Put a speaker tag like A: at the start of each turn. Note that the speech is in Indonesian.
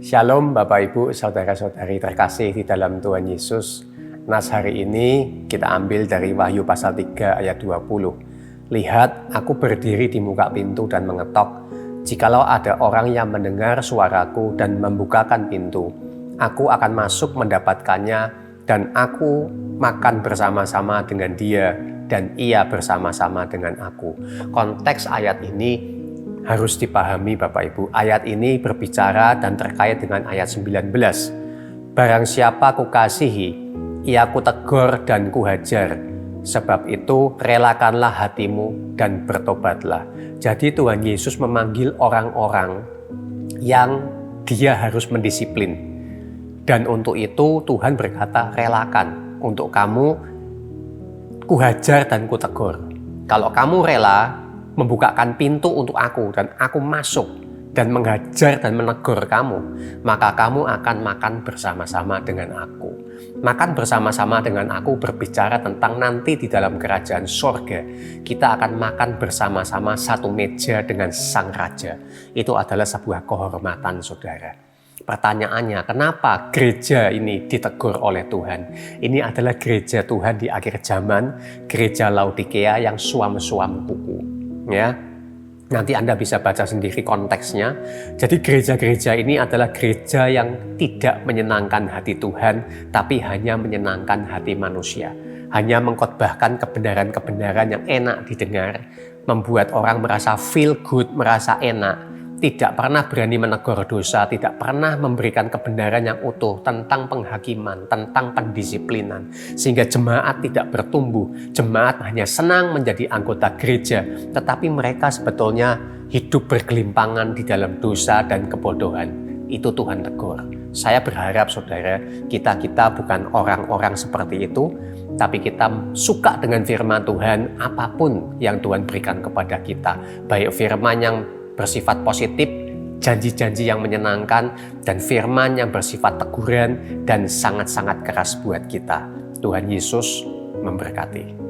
A: Shalom Bapak Ibu, Saudara-saudari terkasih di dalam Tuhan Yesus. Nas hari ini kita ambil dari Wahyu pasal 3 ayat 20. Lihat, aku berdiri di muka pintu dan mengetok. Jikalau ada orang yang mendengar suaraku dan membukakan pintu, aku akan masuk mendapatkannya dan aku makan bersama-sama dengan dia dan ia bersama-sama dengan aku. Konteks ayat ini harus dipahami Bapak Ibu. Ayat ini berbicara dan terkait dengan ayat 19. Barang siapa kukasihi, ia kutegur dan kuhajar. Sebab itu relakanlah hatimu dan bertobatlah. Jadi Tuhan Yesus memanggil orang-orang yang dia harus mendisiplin. Dan untuk itu Tuhan berkata, relakan. Untuk kamu kuhajar dan kutegur. Kalau kamu rela membukakan pintu untuk aku dan aku masuk dan menghajar dan menegur kamu, maka kamu akan makan bersama-sama dengan aku. Makan bersama-sama dengan aku berbicara tentang nanti di dalam kerajaan sorga kita akan makan bersama-sama satu meja dengan sang raja. Itu adalah sebuah kehormatan, saudara. Pertanyaannya, kenapa gereja ini ditegur oleh Tuhan? Ini adalah gereja Tuhan di akhir zaman, gereja Laodikea yang suam-suam kuku. Ya, nanti Anda bisa baca sendiri konteksnya. Jadi gereja-gereja ini adalah gereja yang tidak menyenangkan hati Tuhan, tapi hanya menyenangkan hati manusia. Hanya mengkhotbahkan kebenaran-kebenaran yang enak didengar, membuat orang merasa feel good, merasa enak. Tidak pernah berani menegur dosa, tidak pernah memberikan kebenaran yang utuh tentang penghakiman, tentang pendisiplinan. Sehingga jemaat tidak bertumbuh, jemaat hanya senang menjadi anggota gereja, tetapi mereka sebetulnya hidup bergelimpangan di dalam dosa dan kebodohan. Itu Tuhan tegur. Saya berharap saudara, kita bukan orang-orang seperti itu, tapi kita suka dengan firman Tuhan apapun yang Tuhan berikan kepada kita. Baik firman yang bersifat positif, janji-janji yang menyenangkan, dan firman yang bersifat teguran dan sangat-sangat keras buat kita. Tuhan Yesus memberkati.